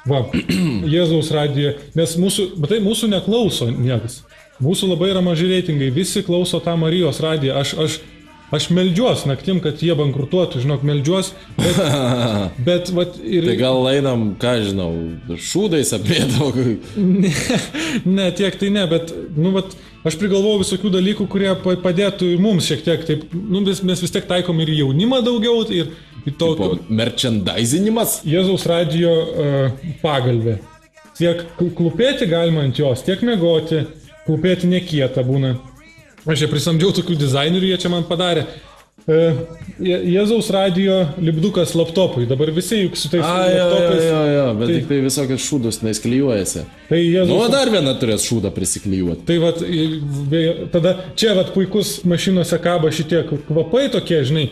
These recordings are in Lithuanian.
Va, Jėzaus radiją, nes mūsų neklauso niekas. Mūsų labai yra maži reitingai, visi klauso tą Marijos radiją. Aš meldžiuos naktim, kad jie bankrutuotų, žinok, meldžiuos, bet vat ir... Tai gal einam, ką žinau, šūdais aprėdavo? Ne, tiek tai ne, bet, nu, vat, aš prigalvojau visokių dalykų, kurie padėtų ir mums šiek tiek, taip, nu, mes vis tiek taikom ir jaunimą daugiau, ir tokio... Merchandisinimas? Jėzaus radijo pagalbė. Tiek klūpėti galima ant jos, tiek mėgoti, klūpėti nekieta būna. Aš čia prisamdžiau tokių dizainerių, jie čia man padarė. Jėzaus radijo lipdukas laptopui. Dabar visi juk su tais laptopais... Jo, bet tai, tik tai visokios šūdus neįsklijuojasi. Tai Jėzaus... Nu, dar vieną turės šūdą prisiklijuoti. Tai vat, tada čia vat puikus mašinose kaba šitie kvapai tokie, žinai,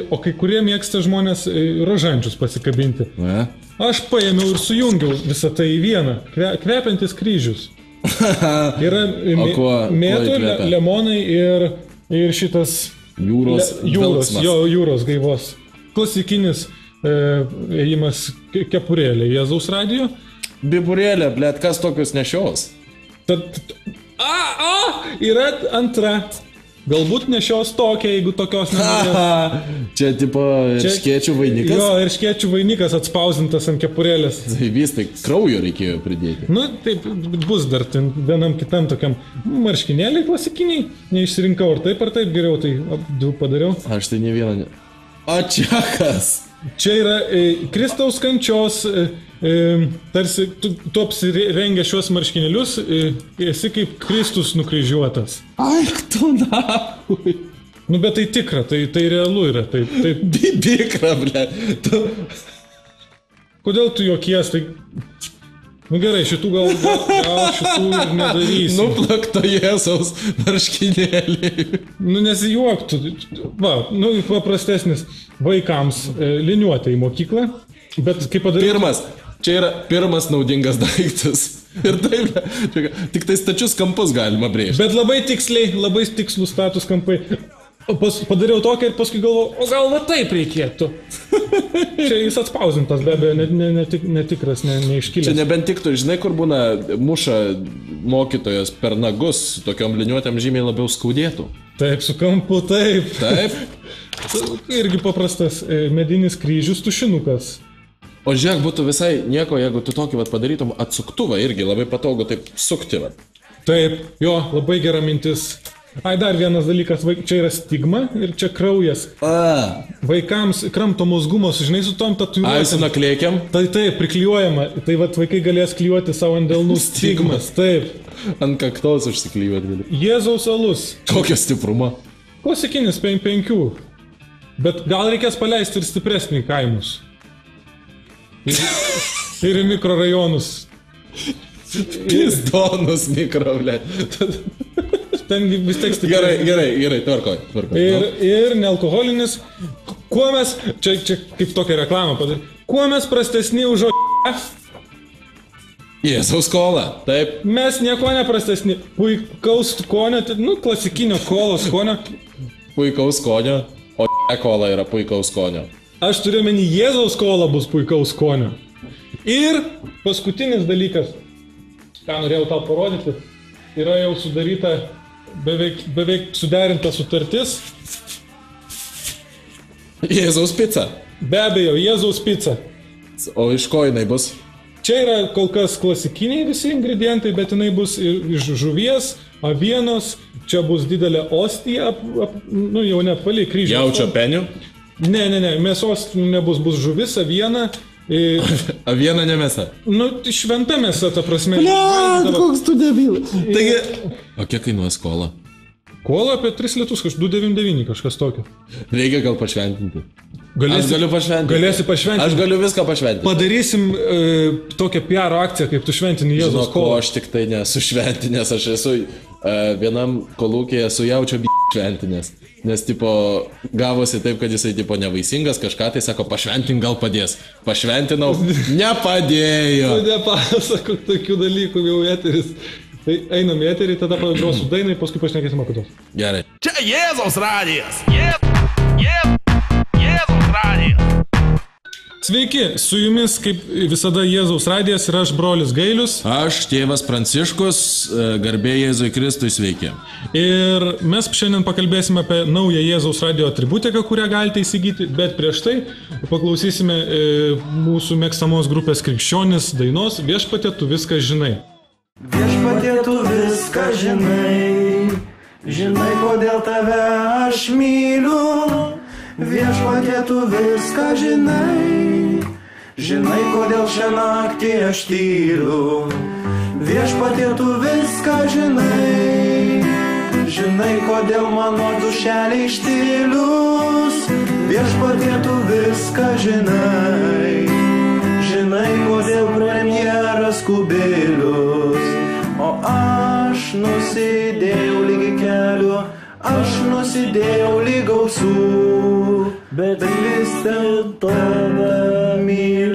o kai kurie mėgsta žmonės rožančius pasikabinti. Ne? Aš paėmiau ir sujungiau visą tai į vieną. Kvepiantis kryžius. Yra mėtų, lemonai ir šitas jūros gaivos. Klasikinis ėjimas kepurėlė Jėzaus radijo. Bibūrėlė, blėt, kas tokius nešios? Yra antra. Galbūt nešios tokia, jeigu tokios nenorės. Čia tipo erškėčių vainikas? Jo, erškėčių vainikas atspausintas ant kepurėlės. Tai vis tai kraujo reikėjo pridėti. Nu, taip bus dar vienam kitam tokiam marškinėliai klasikiniai. Neišsirinkau ar taip geriau, tai du padariau. Aš tai ne vieną ne... O čia kas? Čia yra Kristaus kančios, tarsi tu apsirengę šios marškinėlius, esi kaip Kristus nukryžiuotas. Ai, tu nahui. Nu, bet tai tikra, tai realu yra. Tai... Bibikra, ble. Kodėl tu jokies, tai... Nu gerai, šitų gal šitų ir nedarysi. Nuplakto Jėzaus marškinėlį. Nu nesijuoktų. Va, nu paprastesnis. Vaikams liniuotė į mokyklą. Bet kaip padaryti... Čia yra pirmas naudingas daiktas. Ir taip, tik tai stačius kampus galima brėžti. Bet labai tiksliai, labai tikslus status kampai. Padariau tokią ir paskui galvoju, o gal va taip reikėtų. Čia jis atspausintas, be abejo, netikras, neiškilęs. Čia nebent tiktų, žinai, kur būna muša mokytojas per nagus, su tokiom liniuotėm žymiai labiau skaudėtų. Taip, su kampu, taip. Taip. Irgi paprastas medinis kryžius, tušinukas. O žiūrėk, būtų visai nieko, jeigu tu tokį padarytum atsuktuvą, irgi labai patogu taip sukti. Taip, jo, labai gera mintis. Ai, dar vienas dalykas, čia yra stigma ir čia kraujas. Vaikams kramtomos gumos, žinai, su tom tatuiruotėm. Ai, su naklėkiam? Tai taip, priklijuojama. Tai vaikai galės klijuoti savo ant delnų stigmas. Taip. Ant kaktos užsiklijuoti gali. Jėzaus alus. Kokio stiprumo? Klasikinis 5. Bet gal reikės paleisti ir stipresnį kaimus. Ir į mikrorajonus. Pizdonus mikro, ble. Ten vis tiek stipriai. Gerai, tvarkoj. Ir nealkoholinis. Kuo mes, čia kaip tokia reklama padarė, kuo mes prastesni už Jėzaus kolą, taip. Mes nieko neprastesni. Puikaus skonio, nu, klasikinio kolo skonio. Puikaus skonio, o kola yra puikaus skonio. Aš turiu menį, Jėzaus kola bus puikaus skonio. Ir paskutinis dalykas, ką norėjau tau parodyti, yra jau sudaryta beveik suderinta sutartis. Jėzaus pica. Be abejo, Jėzaus pica. O iš ko jinai bus? Čia yra kol kas klasikiniai visi ingredientai, bet jinai bus iš žuvies, avienos, čia bus didelė ostija, nu jau nepaliai kryžius. Jaučio penių? Ne, mėsos nebus, bus žuvis, aviena. Aviena ne mėsa. Nu, šventa mėsa, ta prasme. Koks tu debilas. Taigi... O kiek kainuoja skola? Kola apie 3 litus, 2,99 kažkas tokio. Reikia gal pašventinti. Aš galiu pašventinti. Galėsi pašventinti. Aš galiu viską pašventinti. Padarysim tokią PR akciją, kaip tu šventini Jėzaus kolą. Aš tik tai nesu šventinės, aš esu vienam kolūkėje su jaučio šventinės. Nes, tipo, gavosi taip, kad jisai, tipo, nevaisingas, kažką tai sako, pašventink gal padės. Pašventinau, nepadėjo. Tu nepasakok tokių dalykų, jau eteris. Tai einam į eterį, tada pagrosiu dainai, paskui pašnekėsim apie tos. Gerai. Čia Jėzaus radijas. Jėzaus radijas. Sveiki, su jumis kaip visada Jėzaus radijas ir aš brolis Gailius. Aš tėvas Pranciškus, garbė Jėzui Kristui, sveiki. Ir mes šiandien pakalbėsime apie naują Jėzaus radijo atributiką, kurią galite įsigyti, bet prieš tai paklausysime mūsų mėgstamos grupės Krikščionis dainos Viešpatie tu viską žinai. Viešpatie tu viską žinai, žinai kodėl tave aš myliu. Viešpatie tu viską žinai, žinai kodėl šią naktį aš tyliu. Viešpatie tu viską žinai, žinai kodėl mano dušelė ištylius. Viešpatie tu viską žinai, žinai kodėl premjeras kubilius. O aš nusidėjau lygi keliu, aš nusidėjau lyg ausų, bet vis dėlto tave myliu.